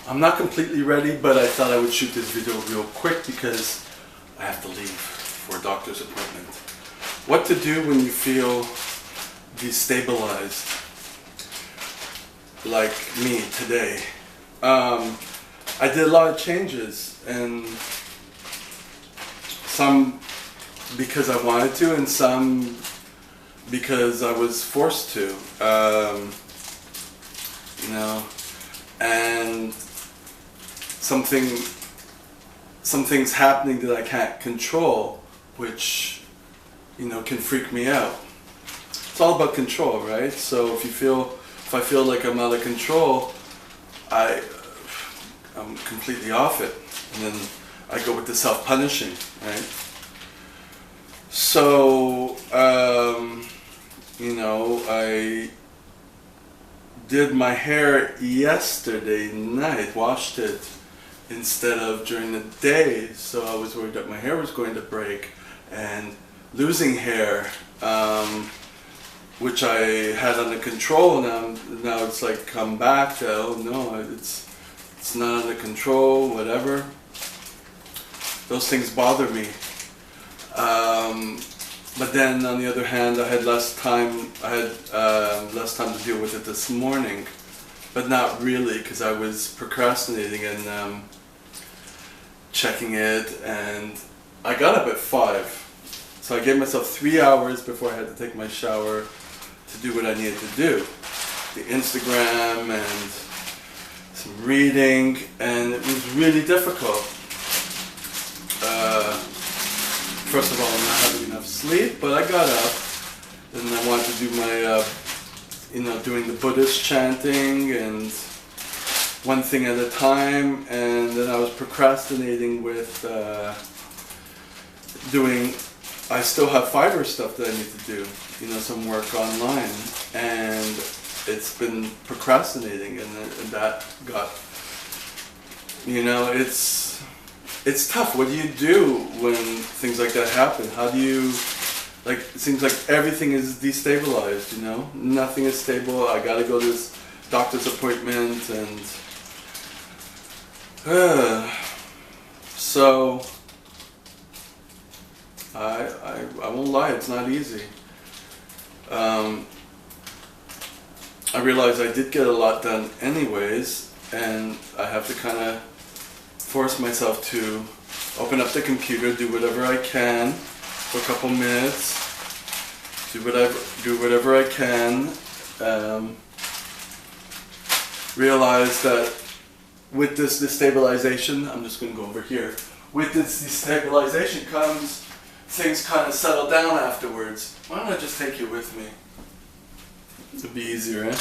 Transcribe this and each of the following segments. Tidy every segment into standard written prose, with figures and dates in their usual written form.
I'm not completely ready, but I thought I would shoot this video real quick because I have to leave for a doctor's appointment. What to do when you feel destabilized, like me today. I did a lot of changes, and some because I wanted to, and some because I was forced to. You know, and some things happening that I can't control, which, you know, can freak me out. It's all about control, right? So if I feel like I'm out of control, I'm completely off it, and then I go with the self-punishing, right? So, you know, I did my hair yesterday night, washed it instead of during the day, so I was worried that my hair was going to break, and losing hair, which I had under control, now it's like come back to, oh no, it's not under control, whatever. Those things bother me. But then on the other hand, I had less time to deal with it this morning, but not really, because I was procrastinating and checking it, and I got up at 5. So I gave myself 3 hours before I had to take my shower to do what I needed to do. The Instagram and some reading, and it was really difficult. First of all, I'm not having enough sleep, but I got up and I wanted to do my, you know, doing the Buddhist chanting and one thing at a time, and then I was procrastinating with I still have Fiverr stuff that I need to do, you know, some work online, and it's been procrastinating, and that got, you know, it's tough. What do you do when things like that happen? How do you, like, it seems like everything is destabilized, you know? Nothing is stable. I gotta go to this doctor's appointment, and so I won't lie, it's not easy. I realized I did get a lot done anyways, and I have to kind of force myself to open up the computer, do whatever I can for a couple minutes, do whatever I can, realize that with this destabilization, I'm just going to go over here, with this destabilization comes, things kind of settle down afterwards. Why don't I just take you with me? It'll be easier, eh?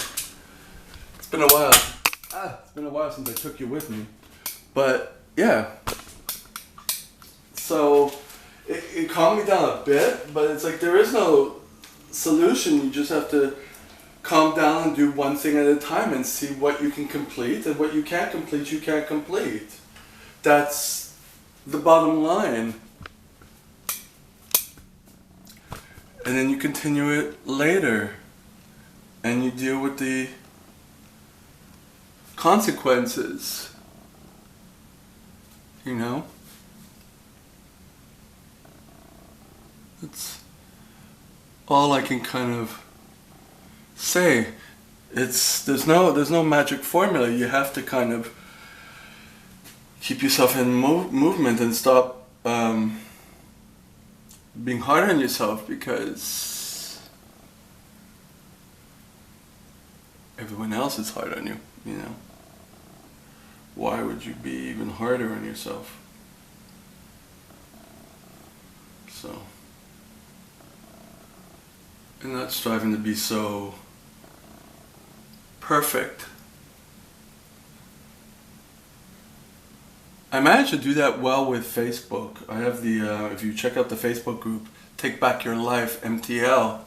It's been a while. It's been a while since I took you with me. But yeah, so it calmed me down a bit, but it's like there is no solution. You just have to calm down and do one thing at a time and see what you can complete, and what you can't complete, you can't complete. That's the bottom line. And then you continue it later, and you deal with the consequences. You know? That's all I can kind of say. There's no magic formula. You have to kind of keep yourself in movement and stop being hard on yourself, because everyone else is hard on you, you know? Why would you be even harder on yourself? So, and not striving to be so perfect. I managed to do that well with Facebook. I have the, if you check out the Facebook group, Take Back Your Life, MTL.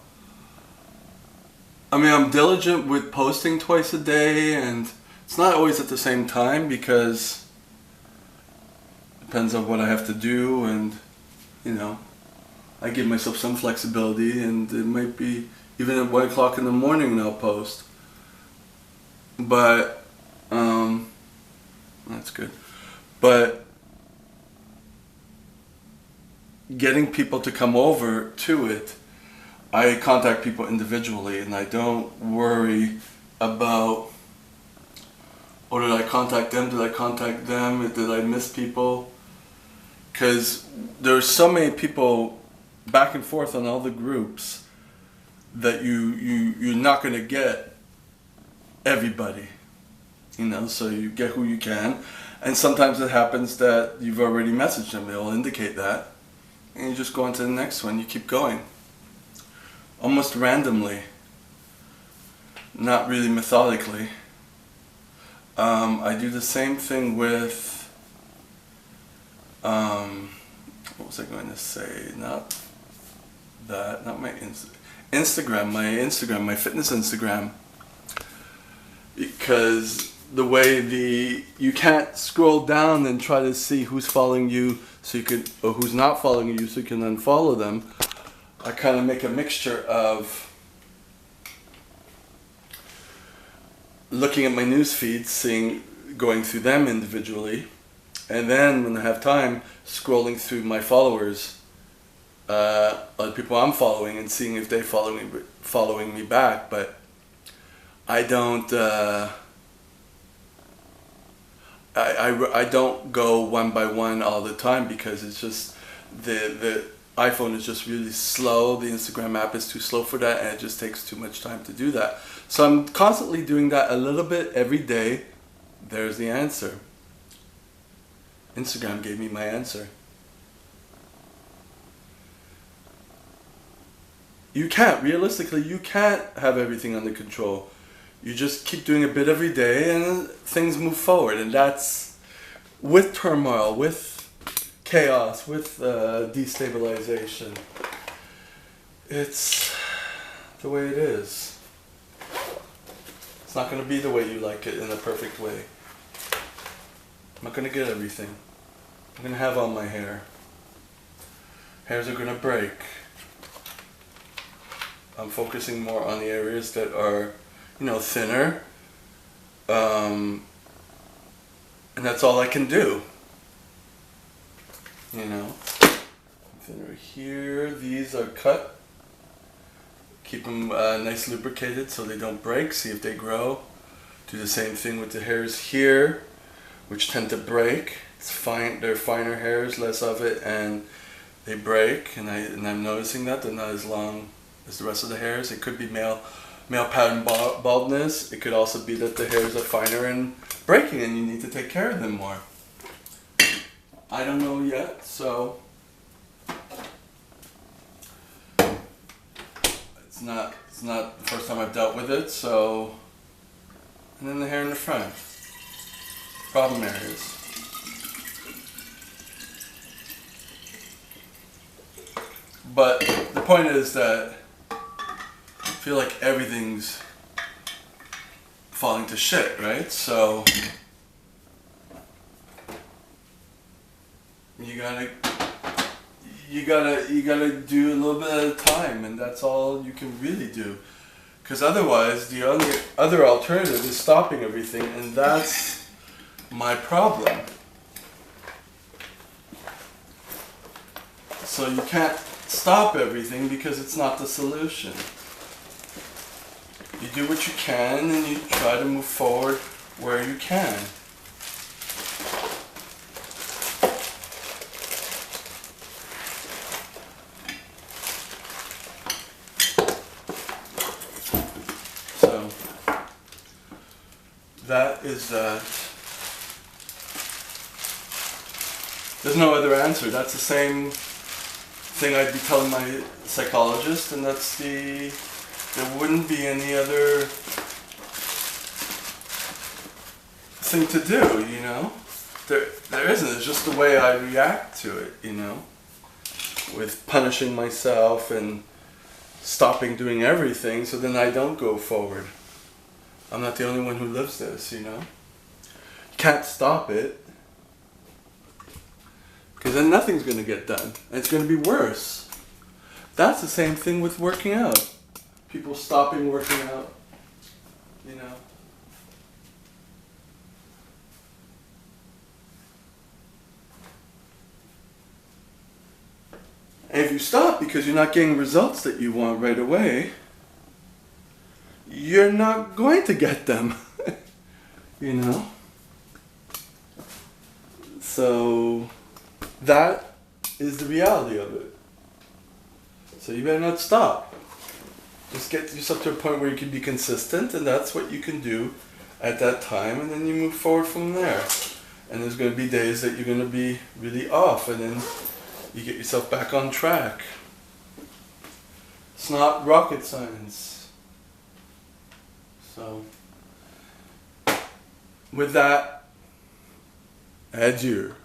I mean, I'm diligent with posting twice a day, and it's not always at the same time, because it depends on what I have to do, and, you know, I give myself some flexibility, and it might be even at 1 o'clock in the morning when I'll post. But good. But getting people to come over to it, I contact people individually, and I don't worry about, oh, did I contact them? Did I contact them? Did I miss people? Because there's so many people back and forth on all the groups that you're not going to get everybody, you know, so you get who you can. And sometimes it happens that you've already messaged them, it'll indicate that. And you just go on to the next one, you keep going. Almost randomly, not really methodically. I do the same thing with, what was I going to say? Not that, not my Instagram, my fitness Instagram. Because the way you can't scroll down and try to see who's following you so you can, or who's not following you so you can unfollow them. I kind of make a mixture of looking at my news feeds, going through them individually, and then when I have time, scrolling through my followers, other people I'm following, and seeing if they're following me back. But I don't. I don't go one by one all the time, because it's just the iPhone is just really slow. The Instagram app is too slow for that, and it just takes too much time to do that. So I'm constantly doing that a little bit every day. There's the answer. Instagram gave me my answer. Realistically, you can't have everything under control. You just keep doing a bit every day and things move forward. And that's with turmoil, with chaos, with destabilization. It's the way it is. It's not going to be the way you like it in a perfect way. I'm not going to get everything. I'm going to have all my hair. Hairs are going to break. I'm focusing more on the areas that are, thinner. And that's all I can do. Thinner here. These are cut. Keep them nice lubricated so they don't break. See if they grow. Do the same thing with the hairs here, which tend to break. It's fine. They're finer hairs, less of it, and they break. And I'm noticing that they're not as long as the rest of the hairs. It could be male pattern baldness. It could also be that the hairs are finer and breaking, and you need to take care of them more. I don't know yet, so it's not the first time I've dealt with it. So, and then the hair in the front, problem areas. But the point is that I feel like everything's falling to shit, right? So you gotta do a little bit at a time, and that's all you can really do. Because otherwise, the only other alternative is stopping everything, and that's my problem. So you can't stop everything because it's not the solution. You do what you can, and you try to move forward where you can. So that is that. There's no other answer. That's the same thing I'd be telling my psychologist, and that's there wouldn't be any other thing to do, There isn't. It's just the way I react to it, with punishing myself and stopping doing everything, so then I don't go forward. I'm not the only one who lives this, You can't stop it, because then nothing's going to get done, and it's going to be worse. That's the same thing with working out. People stopping working out, if you stop because you're not getting results that you want right away, you're not going to get them. You know? So that is the reality of it. So you better not stop. Just get yourself to a point where you can be consistent, and that's what you can do at that time, and then you move forward from there. And there's going to be days that you're going to be really off, and then you get yourself back on track. It's not rocket science. So, with that, adieu.